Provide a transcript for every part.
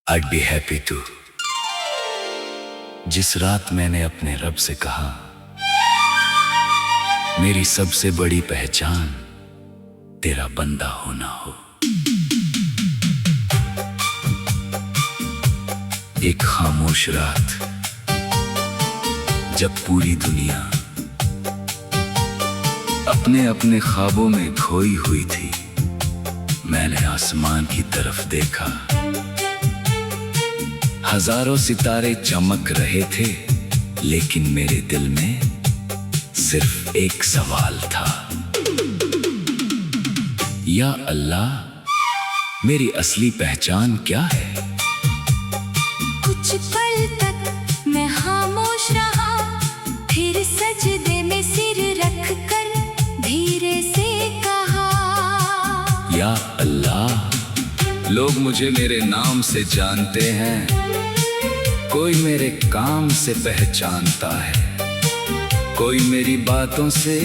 I'd be happy to। जिस रात मैंने अपने रब से कहा मेरी सबसे बड़ी पहचान तेरा बंदा होना हो। एक खामोश रात जब पूरी दुनिया अपने अपने ख्वाबों में खोई हुई थी, मैंने आसमान की तरफ देखा। हजारों सितारे चमक रहे थे, लेकिन मेरे दिल में सिर्फ एक सवाल था, या अल्लाह मेरी असली पहचान क्या है? कुछ पल तक मैं खामोश रहा, फिर सजदे में सिर रख कर धीरे से कहा, या अल्लाह लोग मुझे मेरे नाम से जानते हैं, कोई मेरे काम से पहचानता है, कोई मेरी बातों से,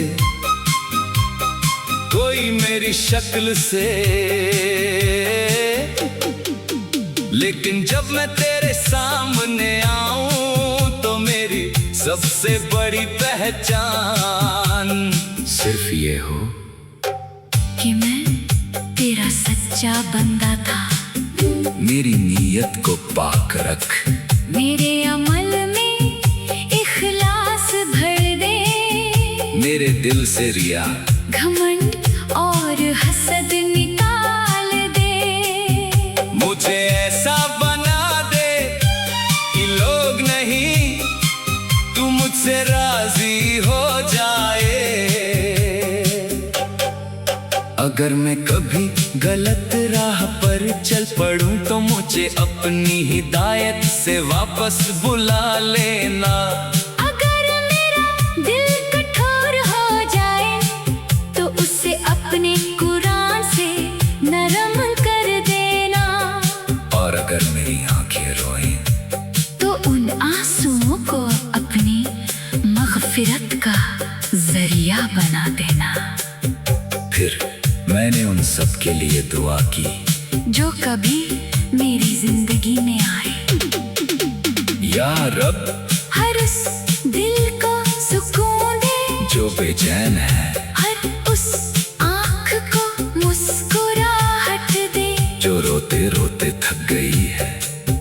कोई मेरी शक्ल से। लेकिन जब मैं तेरे सामने आऊं तो मेरी सबसे बड़ी पहचान सिर्फ ये हो कि मैं तेरा सच्चा बंदा था। मेरी नीयत को पाक रख, मेरे अमल में इखलास भर दे, मेरे दिल से रिया, घमंड और हसद निकाल दे। मुझे ऐसा बना दे कि लोग नहीं तू मुझसे राजी हो जाए। अगर मैं कभी गलत राह पर चल पड़ूं तो मुझे अपनी हिदायत से वापस बुला लेना। अगर मेरा दिल कठोर हो जाए तो उसे अपने कुरान से नरम कर देना। और अगर मेरी आंखें रोएं तो उन आंसुओं को अपनी मग़फ़िरत का जरिया बना देना। फिर मैंने उन सब के लिए दुआ की जो कभी मेरी जिंदगी में आए। या रब हर उस दिल को सुकून दे जो बेचैन है, हर उस आँख को मुस्कुराहट दे जो रोते रोते थक गई है,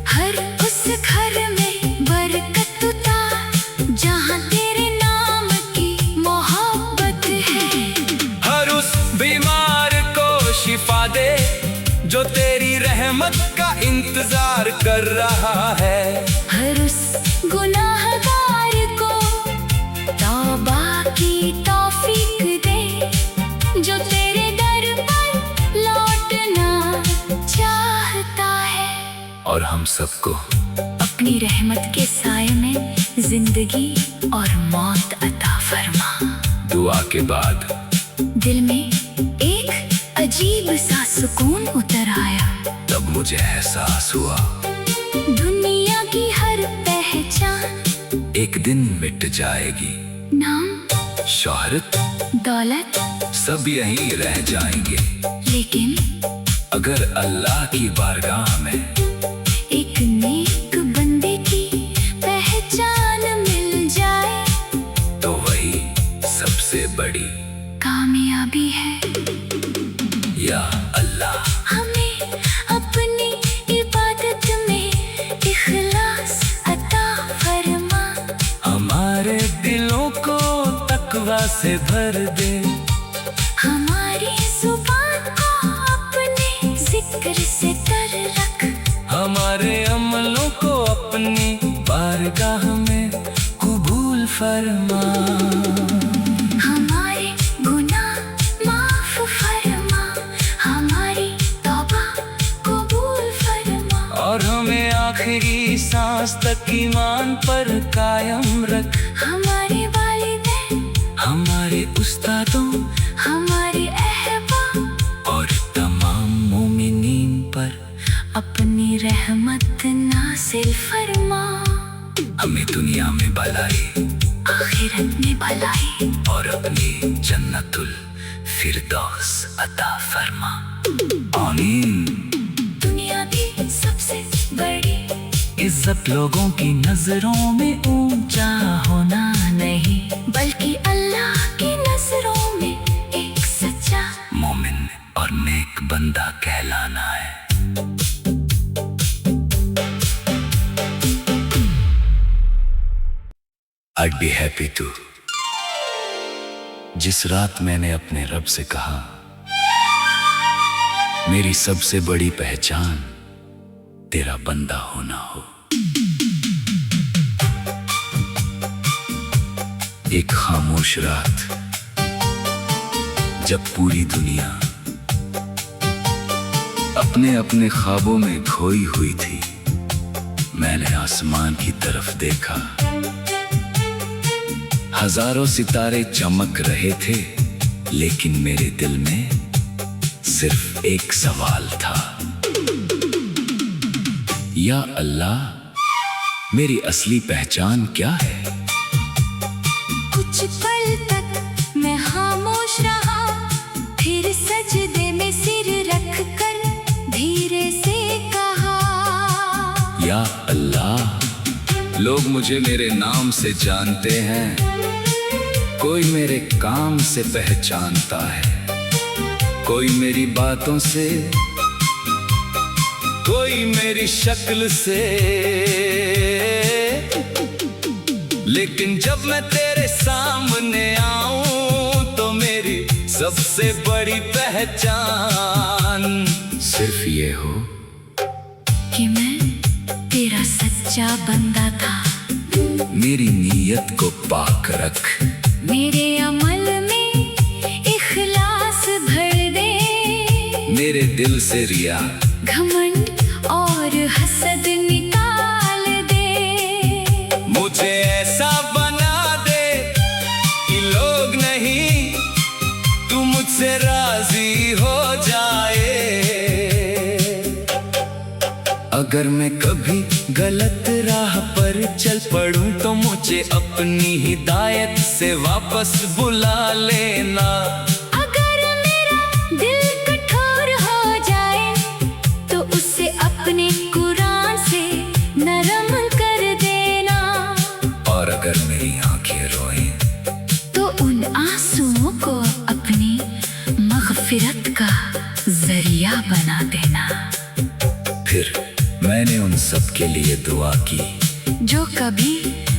हर उस घर में बरकत उतार जहाँ तेरे नाम की मोहब्बत है। हर उस बीमार को शिफा दे जो तेरी रहमत का इंतजार कर रहा है। हर उस गुनाहगार को तौबा की तौफीक दे जो तेरे दर पर लौटना चाहता है। और हम सबको अपनी रहमत के साए में जिंदगी और मौत अता फरमा। दुआ के बाद दिल में एक अजीब सा सुकून उतर आया। तब मुझे एहसास हुआ दुनिया की हर पहचान एक दिन मिट जाएगी। नाम, शोहरत, दौलत सब यहीं रह जाएंगे, लेकिन अगर अल्लाह की बारगाह में एक नेक बंदे की पहचान मिल जाए तो वही सबसे बड़ी कामयाबी है। या अल्लाह हमें अपनी इबादत में इखलास अता फरमा। हमारे दिलों को तकवा से भर दे, हमारी जुबान को अपने जिक्र से तर रख, हमारे अमलों को अपनी बारगाह में कबूल फरमा। हमारे गुनाह माफ फरमा, हमारी तौबा कबूल फरमा। और हमें आखिरी सांस तक ईमान पर कायम रख। हमारे वालिदैन, हमारे उस्तादों, हमारे अहबाब और तमाम मोमिनीन पर अपनी रहमत नाज़िल फरमा। हमें दुनिया में भलाई, आखिरत में भलाई और अपनी जन्नतुल फिरदौस अता फरमा। आमीन। दुनिया की सबसे बड़ी इज्जत लोगों की नजरों में ऊंचा होना नहीं, बल्कि अल्लाह की नजरों में एक सच्चा मोमिन और नेक बंदा कहलाना है। I'd be happy too। जिस रात मैंने अपने रब से कहा मेरी सबसे बड़ी पहचान तेरा बंदा होना हो। एक खामोश रात जब पूरी दुनिया अपने अपने ख्वाबों में खोई हुई थी, मैंने आसमान की तरफ देखा। हजारों सितारे चमक रहे थे, लेकिन मेरे दिल में सिर्फ एक सवाल था, या अल्लाह मेरी असली पहचान क्या है? कुछ पल तक मैं खामोश रहा, फिर सजदे में सिर रख कर धीरे से कहा, या अल्लाह लोग मुझे मेरे नाम से जानते हैं, कोई मेरे काम से पहचानता है, कोई मेरी बातों से, कोई मेरी शक्ल से। लेकिन जब मैं तेरे सामने आऊं तो मेरी सबसे बड़ी पहचान सिर्फ ये हो कि मैं तेरा सच्चा बंदा था। मेरी नीयत को पाक रख, मेरे अमल में इखलास भर दे, मेरे दिल से रिया, घमंड और हसद निकाल दे। मुझे ऐसा बना दे कि लोग नहीं तू मुझसे राजी हो जाए। अगर मैं कभी गलत राह पर चल पड़ूं तो मुझे अपनी हिदायत से वापस बुला लेना। अगर मेरा दिल कठोर हो जाए तो उसे अपने कुरान से नरम कर देना। और अगर मेरी आंखें रोएं तो उन आंसुओं को अपनी मग़फ़िरत का जरिया बना देना। फिर मैंने उन सब के लिए दुआ की जो कभी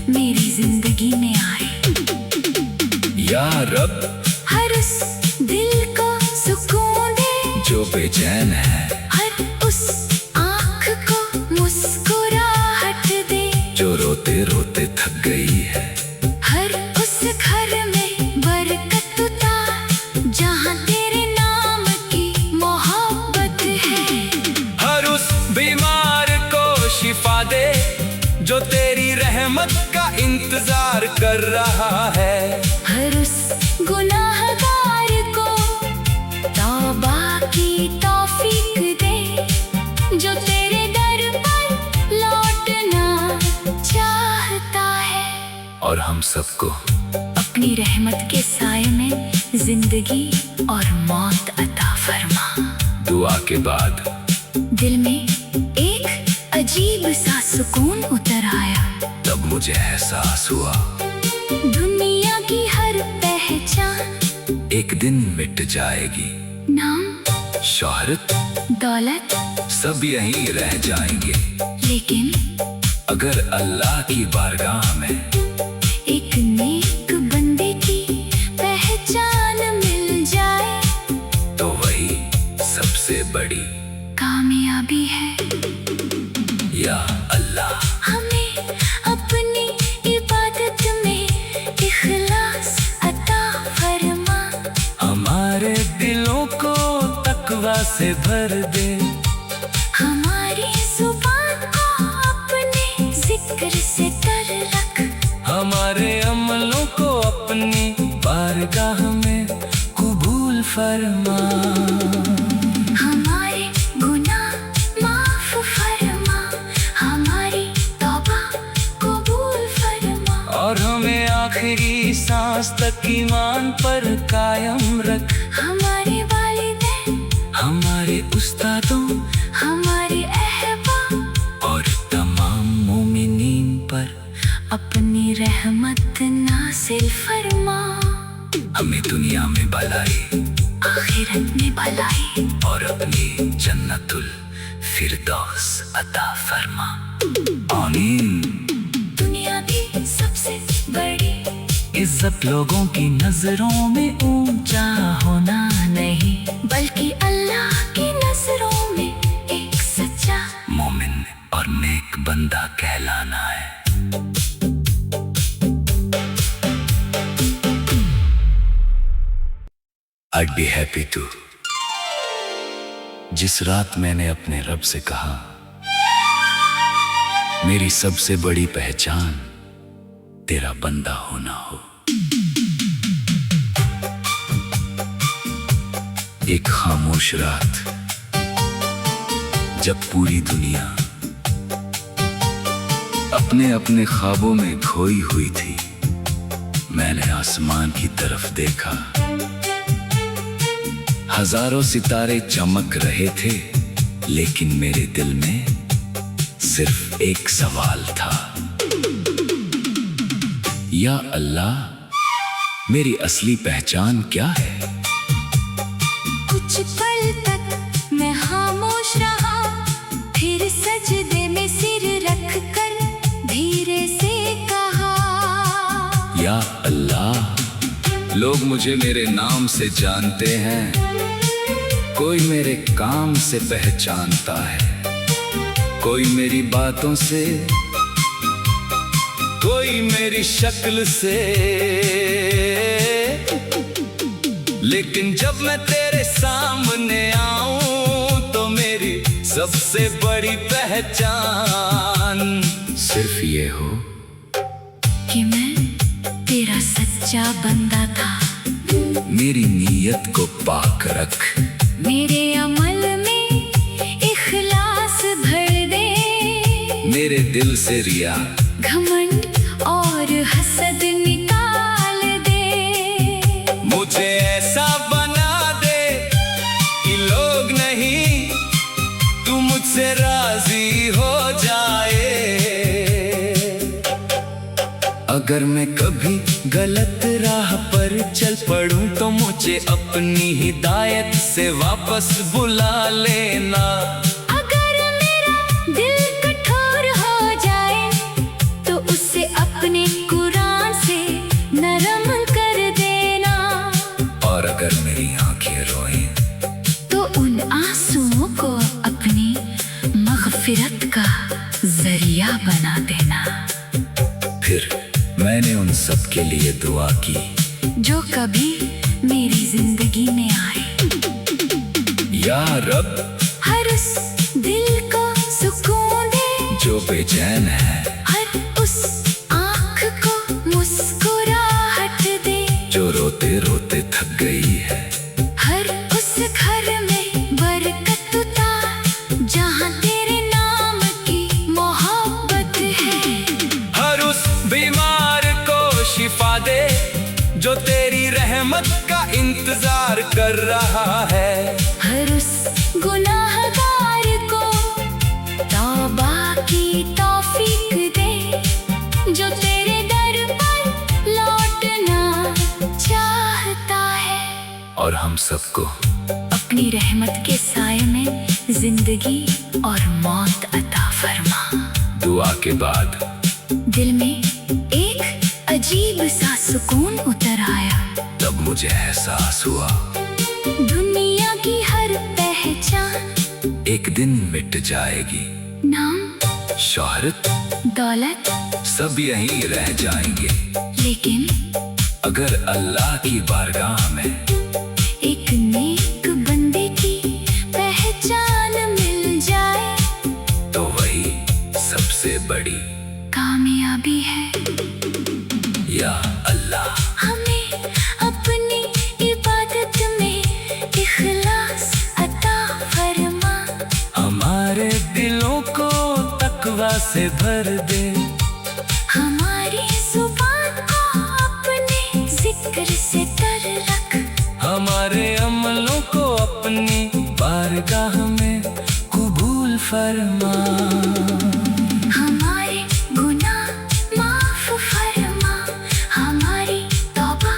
मेरी जिंदगी में आए। या रब हर उस दिल को सुकून दे जो बेचैन है, हर उस आँख को मुस्कुराहट दे जो रोते रोते थक गई है, हर उस घर में बरकत उतार जहाँ तेरे नाम की मोहब्बत है। हर उस बीमार को शिफा दे जो तेरी रहमत का इंतजार कर रहा है। हर उस गुनाहगार को तौबा की तौफीक दे जो तेरे दर पर लौटना चाहता है। और हम सबको अपनी रहमत के साए में जिंदगी और मौत अता फरमा। दुआ के बाद दिल में एक अजीब सा सुकून उतर आया। तब मुझे एहसास हुआ दुनिया की हर पहचान एक दिन मिट जाएगी, नाम शोहरत दौलत सब यहीं रह जाएंगे, लेकिन अगर अल्लाह की बारगाह में एक नेक बंदे की पहचान मिल जाए तो वही सबसे बड़ी कामयाबी है। या अल्लाह हमें अपनी इबादत में इखलास अता फरमा। हमारे दिलों को तकवा से भर दे, हमारी जुबान को अपने जिक्र से तर रख, हमारे अमलों को अपनी बारगाह में कबूल फरमा। हमारे गुनाह माफ फरमा, हमारी तौबा कबूल फरमा। और हमें आखिरी सांस तक ईमान पर कायम रख। हमारे वालिदैन, हमारे उस्तादों, हमारे अहबाब और तमाम भलाई और अपनी जन्नतुल फिरदौस अता फरमा। आमीन। दुनिया की सबसे बड़ी इज्जत लोगों की नजरों में ऊंचा होना नहीं, बल्कि अल्लाह की नजरों में एक सच्चा मोमिन और नेक बंदा कहलाना है। I'd be happy to। जिस रात मैंने अपने रब से कहा मेरी सबसे बड़ी पहचान तेरा बंदा होना हो। एक खामोश रात जब पूरी दुनिया अपने अपने ख्वाबों में खोई हुई थी, मैंने आसमान की तरफ देखा। हजारों सितारे चमक रहे थे, लेकिन मेरे दिल में सिर्फ एक सवाल था, या अल्लाह मेरी असली पहचान क्या है? कुछ पल तक मैं खामोश रहा, फिर सजदे में सिर रख कर धीरे से कहा, या अल्लाह लोग मुझे मेरे नाम से जानते हैं, कोई मेरे काम से पहचानता है, कोई मेरी बातों से, कोई मेरी शक्ल से। लेकिन जब मैं तेरे सामने आऊं तो मेरी सबसे बड़ी पहचान सिर्फ ये हो कि मैं तेरा सच्चा बंदा था। मेरी नीयत को पाक रख, मेरे अमल में इखलास भर दे, मेरे दिल से रिया, घमंड और हसद निकाल दे। मुझे ऐसा बना दे कि लोग नहीं तू मुझसे राजी हो जाए। अगर मैं कभी गलत राह पर चल पड़ूं तो मुझे अपनी हिदायत से वापस बुला लेना। अगर मेरा दिल कठोर हो जाए तो उसे अपने कुरान से नरम कर देना। और अगर मेरी आंखें रोएं तो उन आंसुओं को अपनी मग़फ़िरत का जरिया बना देना। फिर मैंने उन सब के लिए दुआ की जो कभी मेरी जिंदगी में आए। या रब हर उस दिल को सुकून दे जो बेचैन है, हर उस आँख को मुस्कुराहट दे जो रोते रोते थक गई है, हर उस घर में बरकत उतार जहाँ तेरे नाम की मोहब्बत है। हर उस बीमार को शिफा दे जो तेरी रहमत का इंतजार कर रहा है। हर उस गुनाहगार को तौबा की तौफीक दे जो तेरे दर पर लौटना चाहता है। और हम सबको अपनी रहमत के साए में जिंदगी और मौत अता फरमा। दुआ के बाद दिल में एक अजीब सा सुकून उतर आया। तब मुझे एहसास हुआ दुनिया की हर पहचान एक दिन मिट जाएगी। नाम, शोहरत, दौलत सब यहीं रह जाएंगे, लेकिन अगर अल्लाह की बारगाह में एक नेक बंदे की पहचान मिल जाए तो वही सबसे बड़ी कामयाबी है। या अल्लाह हमें अपनी इबादत में इखलास अता फरमा। हमारे दिलों को तकवा से भर दे, हमारी जुबान को अपने जिक्र से तर रख, हमारे अमलों को अपनी बारगाह में कबूल फरमा। हमारे गुनाह माफ फरमा, हमारी तौबा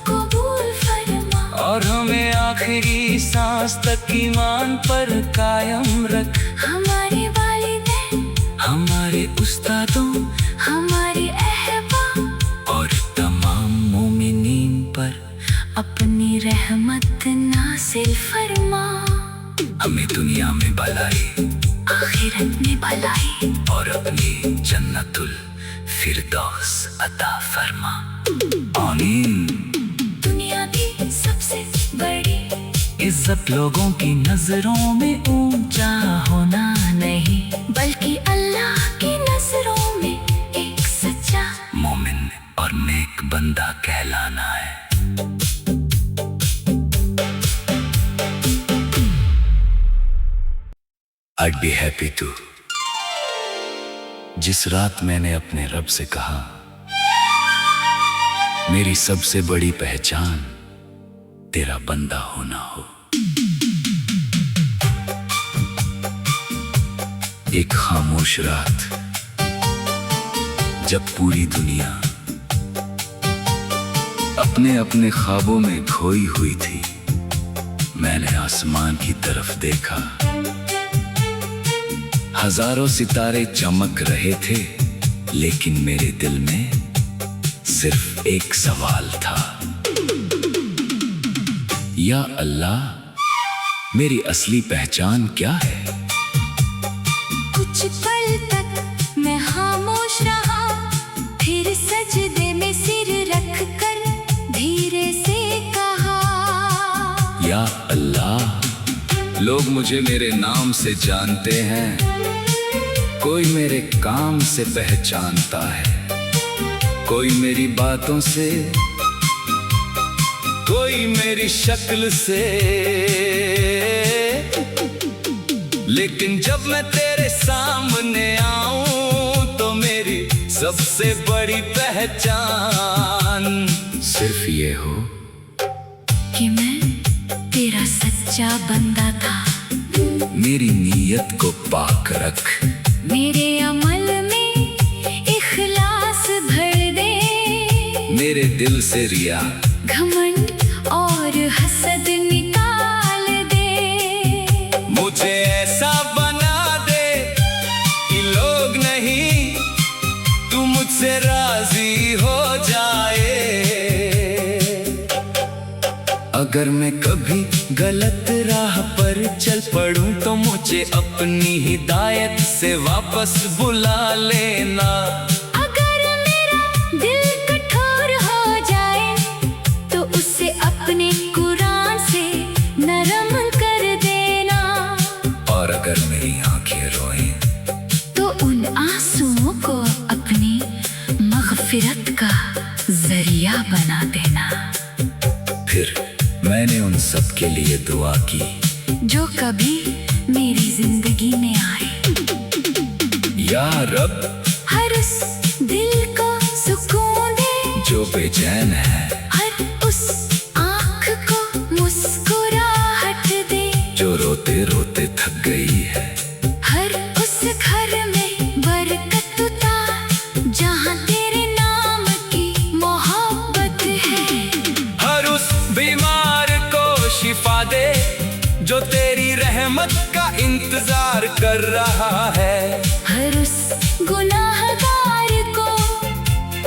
कबूल फरमा। और हमें आखिरी सांस सांस तक ईमान पर कायम रख। हमारे वालिदैन, हमारे उस्तादों, हमारे अहबाब और तमाम मोमिनीन पर अपनी रहमत नाज़िल फरमा। हमें दुनिया में भलाई, आखिरत में भलाई और अपनी जन्नतुल फिरदौस अता फरमा। आमीन। दुनिया की सबसे बड़ी इज्जत लोगों की नजरों में ऊंचा होना नहीं, बल्कि अल्लाह की नजरों में एक सच्चा मोमिन और नेक बंदा कहलाना है। I'd be happy to। जिस रात मैंने अपने रब से कहा, मेरी सबसे बड़ी पहचान तेरा बंदा होना हो। एक खामोश रात, जब पूरी दुनिया अपने अपने ख्वाबों में खोई हुई थी, मैंने आसमान की तरफ देखा। हजारों सितारे चमक रहे थे, लेकिन मेरे दिल में सिर्फ एक सवाल था, या अल्लाह, मेरी असली पहचान क्या है? कुछ पल तक मैं खामोश रहा, फिर सजदे में सिर रख कर धीरे से कहा, या अल्लाह, लोग मुझे मेरे नाम से जानते हैं, कोई मेरे काम से पहचानता है, कोई मेरी बातों से, कोई मेरी शक्ल से। लेकिन जब मैं तेरे सामने आऊं तो मेरी सबसे बड़ी पहचान सिर्फ ये हो कि मैं तेरा सच्चा बंदा था। मेरी नीयत को पाक रख, मेरे अमल में इखलास भर दे, मेरे दिल से रिया, घमंड और हसद निकाल दे। मुझे ऐसा बना दे कि लोग नहीं, तू मुझसे राजी हो जाए। अगर मैं कभी गलत राह पर चल पड़ूं तो मुझे अपनी हिदायत से वापस बुला लेना। अगर मेरा दिल कठोर हो जाए तो उसे अपने कुरान से नरम कर देना। और अगर मेरी आंखें रोएं तो उन आंसुओं को अपनी मग़फ़िरत का जरिया बना देना। फिर मैंने उन सब के लिए दुआ की जो कभी मेरी जिंदगी में आए। या रब, हर उस दिल को सुकून दे जो बेचैन है, हर उस आँख को मुस्कुराहट दे जो रोते रोते थक गई है, हर उस घर में बरकत उतार जहाँ तेरे नाम की मोहब्बत है। हर उस बीमार को शिफा दे जो तेरी रहमत का इंतजार कर रहा है। हर उस गुनाहगार को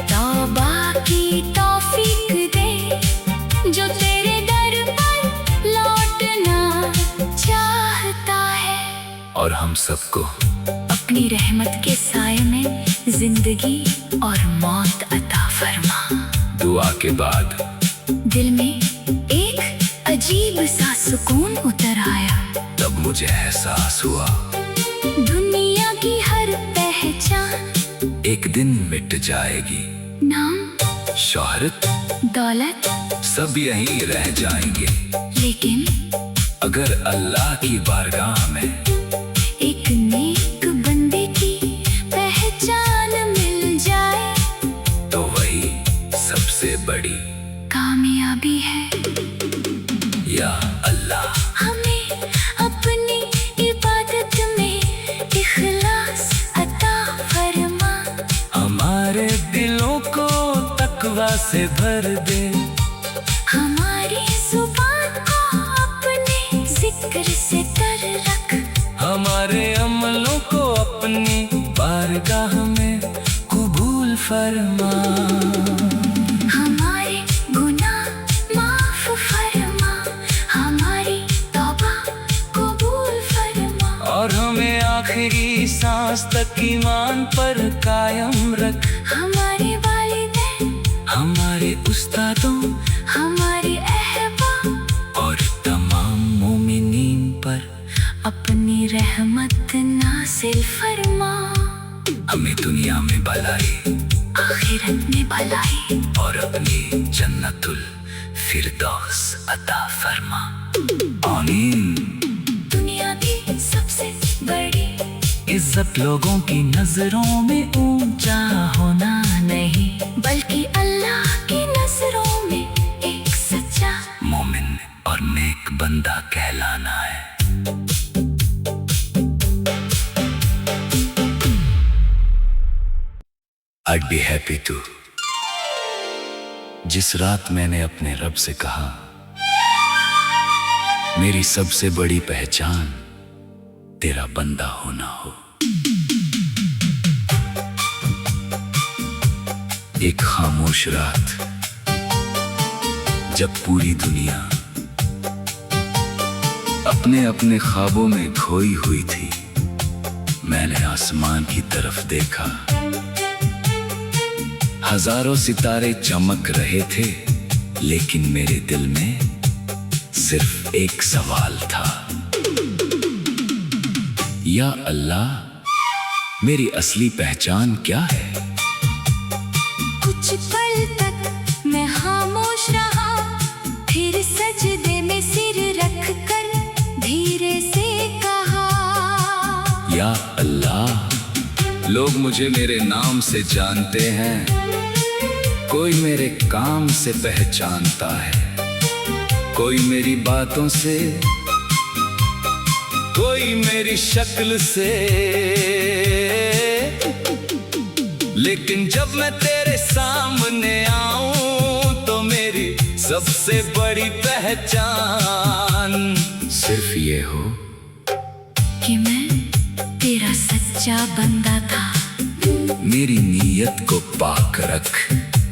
तौबा की तौफीक दे जो तेरे दर पर लौटना चाहता है। और हम सबको अपनी रहमत के साए में जिंदगी और मौत अता फरमा। दुआ के बाद दिल में एक अजीब सा सुकून उतर आया। तब मुझे एहसास हुआ दुनिया की हर पहचान एक दिन मिट जाएगी, नाम शोहरत दौलत सब यहीं रह जाएंगे, लेकिन अगर अल्लाह की बारगाह में एक नेक बंदे की पहचान मिल जाए तो वही सबसे बड़ी कामयाबी है। या अल्लाह, हमें अपनी इबादत में इखलास अता फरमा। हमारे दिलों को तकवा से भर दे, हमारी जुबान को अपने जिक्र अपनी बारगाह में कबूल फरमा। हमारे गुनाह माफ फरमा, हमारी तौबा कबूल फरमा। और हमें आखिरी सांस तक ईमान पर कायम रख। हमारे वालिदैन, हमारे उस्तादों, हमारे अहबाब और तमाम मोमिनीन पर अपनी रहमत नासिल फरमा। हमें दुनिया में भलाई, आखिरत में भलाई और अपनी जन्नतुल फिरदौस अता फरमा। आमीन। दुनिया की सबसे बड़ी इज्जत लोगों की नजरों में ऊंचा होना नहीं, बल्कि अल्लाह की नजरों में एक सच्चा मोमिन और नेक बंदा कहलाना है। I'd be happy to। जिस रात मैंने अपने रब से कहा, मेरी सबसे बड़ी पहचान तेरा बंदा होना हो। एक खामोश रात, जब पूरी दुनिया अपने अपने ख्वाबों में खोई हुई थी, मैंने आसमान की तरफ देखा। हजारों सितारे चमक रहे थे, लेकिन मेरे दिल में सिर्फ एक सवाल था, या अल्लाह, मेरी असली पहचान क्या है? कुछ पल तक मैं खामोश रहा, फिर सजदे में सिर रख कर धीरे से कहा, या अल्लाह, लोग मुझे मेरे नाम से जानते हैं, कोई मेरे काम से पहचानता है, कोई मेरी बातों से, कोई मेरी शक्ल से। लेकिन जब मैं तेरे सामने आऊं तो मेरी सबसे बड़ी पहचान सिर्फ ये हो कि मैं तेरा सच्चा बंदा था। मेरी नीयत को पाक रख,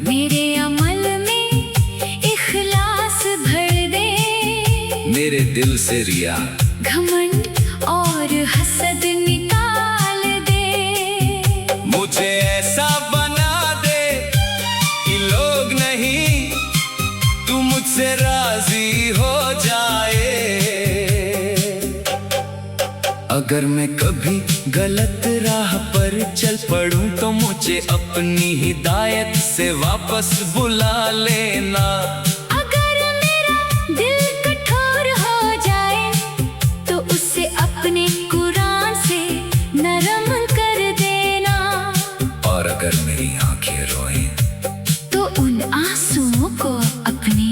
मेरे अमल में इखलास भर दे, मेरे दिल से रिया, घमंड और हसद निकाल दे। मुझे ऐसा बना दे कि लोग नहीं, तू मुझसे राजी हो जाए। अगर मैं कभी गलत राह पर चल पड़ूं तो मुझे अपनी हिदायत से वापस बुला लेना। अगर मेरा दिल कठोर हो जाए तो उसे अपने कुरान से नरम कर देना। और अगर मेरी आंखें रोएं तो उन आंसुओं को अपनी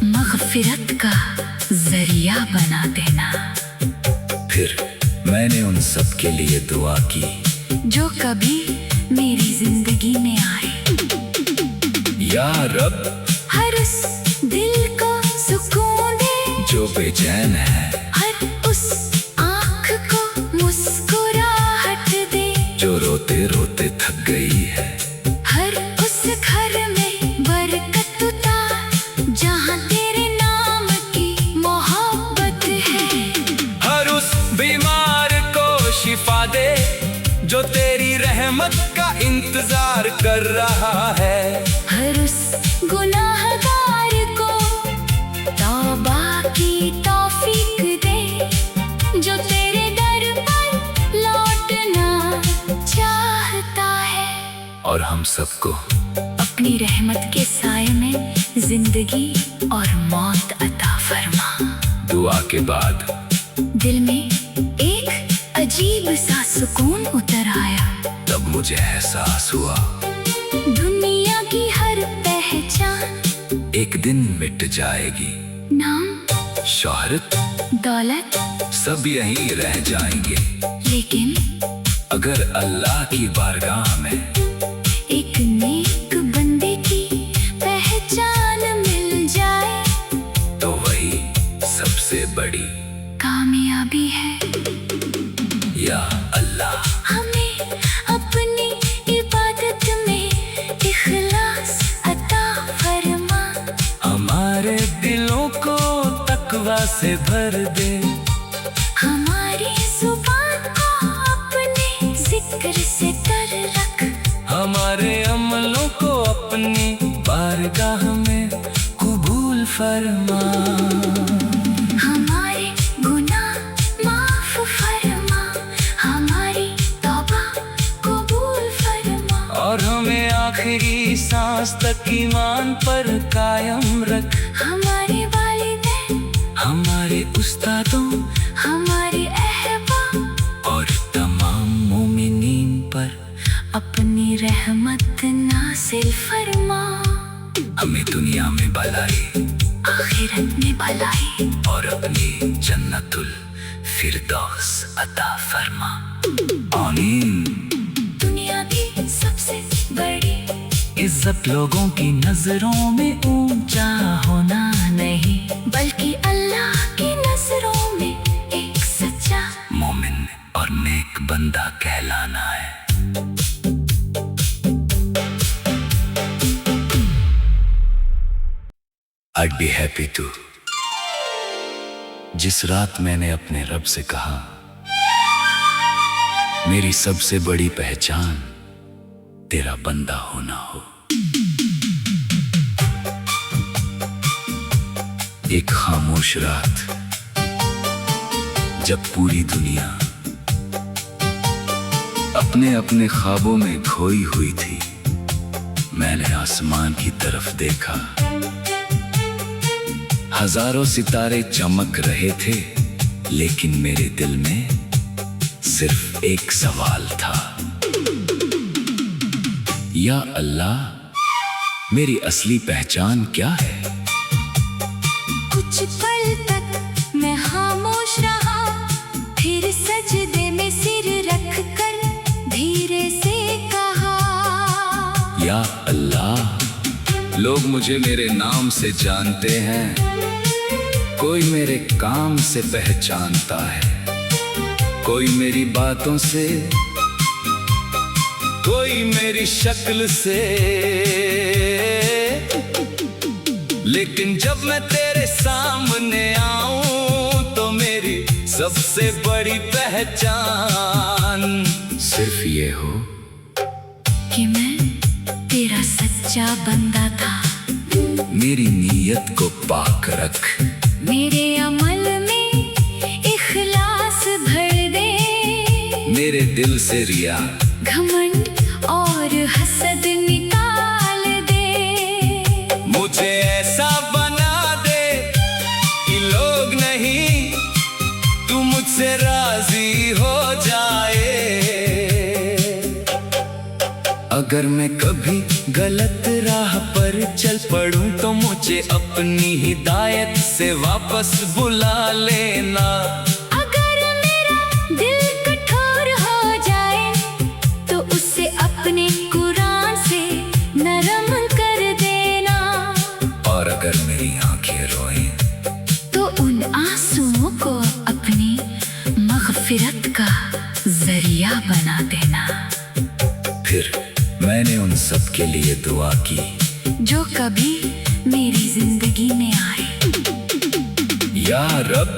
मग़फ़िरत का जरिया बना देना। फिर मैंने उन सब के लिए दुआ की जो कभी मेरी जिंदगी में आए। या रब, हर उस दिल को सुकून दे जो बेचैन है, हर उस आँख को मुस्कुराहट दे जो रोते रोते थक गई है, हर उस घर में बरकत उतार जहाँ तेरे नाम की मोहब्बत है। हर उस बीमार को शिफा दे जो तेरी रहमत का इंतजार कर रहा है। हर उस गुनाहगार को तौबा की तौफीक दे जो तेरे दर पर लौटना चाहता है। और हम सबको अपनी रहमत के साए में जिंदगी और मौत अता फरमा। दुआ के बाद दिल में एक अजीब सा सुकून उतर आया। तब मुझे एहसास हुआ दुनिया की हर पहचान एक दिन मिट जाएगी। नाम, शोहरत, दौलत सब यहीं रह जाएंगे, लेकिन अगर अल्लाह की बारगाह में एक नेक बंदे की पहचान मिल जाए तो वही सबसे बड़ी कामयाबी है। या अल्लाह, हमें से भर दे। हमारी जुबान को अपने जिक्र से तर रख, हमारे अमलों को अपनी बारगाह में कबूल फरमा। हमारे गुनाह माफ फरमा, हमारी तौबा कबूल फरमा। और हमें आखिरी सांस तक ईमान पर कायम रख। हमारे वालिदैन, हमारे उस्तादों, हमारे अहबाब और तमाम मोमिनीन पर अपनी रहमत नाज़िल फरमा। हमें दुनिया में भलाई, आखिरत में भलाई और अपनी जन्नतुल फिरदौस अता फरमा। आमीन। दुनिया की सबसे बड़ी इज्जत लोगों की नजरों में ऊंचा होना नहीं, बल्कि अल्लाह की नजरों में एक सच्चा मोमिन और नेक बंदा कहलाना है। I'd be happy too। जिस रात मैंने अपने रब से कहा, मेरी सबसे बड़ी पहचान तेरा बंदा होना हो। एक खामोश रात, जब पूरी दुनिया अपने अपने ख्वाबों में खोई हुई थी, मैंने आसमान की तरफ देखा। हजारों सितारे चमक रहे थे, लेकिन मेरे दिल में सिर्फ एक सवाल था, या अल्लाह मेरी असली पहचान क्या है? कुछ पल तक मैं खामोश रहा, फिर सजदे में सिर रख कर धीरे से कहा, या अल्लाह लोग मुझे मेरे नाम से जानते हैं, कोई मेरे काम से पहचानता है, कोई मेरी बातों से, कोई मेरी शक्ल से। लेकिन जब मैं तेरे सामने आऊं तो मेरी सबसे बड़ी पहचान सिर्फ ये हो कि मैं तेरा सच्चा बंदा था। मेरी नीयत को पाक रख, मेरे अमल में इखलास भर दे, मेरे दिल से रिया, घमंड और हसद निकाल दे। मुझे ऐसा बना दे कि लोग नहीं, तू मुझसे राजी हो जाए। अगर मैं कभी गलत राह पर चल पड़ूं तो मुझे अपनी हिदायत से वापस बुला लेना। अगर मेरा दिल कठोर हो जाए तो उसे अपने कुरान से नरम कर देना। और अगर मेरी आंखें रोएं तो उन आंसुओं को अपनी मग़फ़िरत का जरिया बना देना। फिर मैंने उन सब के लिए दुआ की जो कभी मेरी जिंदगी में आए। या रब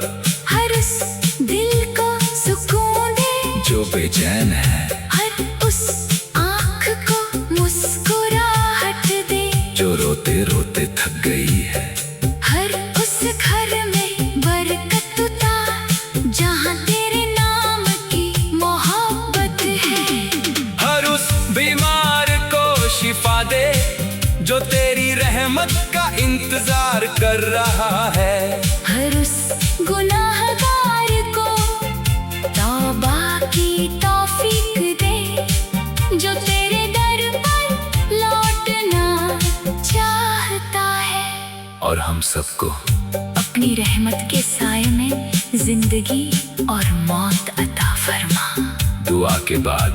हर उस दिल को सुकून दे जो बेचैन है, हर उस आँख को मुस्कुराहट दे जो रोते रोते थक गई है, हर उस घर में बरकत उतार जहाँ तेरे नाम की मोहब्बत है। हर उस बीमार को शिफा दे जो तेरी रहमत का इंतजार कर रहा है। हर उस गुनाहगार को तौबा की तौफीक दे जो तेरे दर पर लौटना चाहता है। और हम सबको अपनी रहमत के साए में जिंदगी और मौत अता फरमा। दुआ के बाद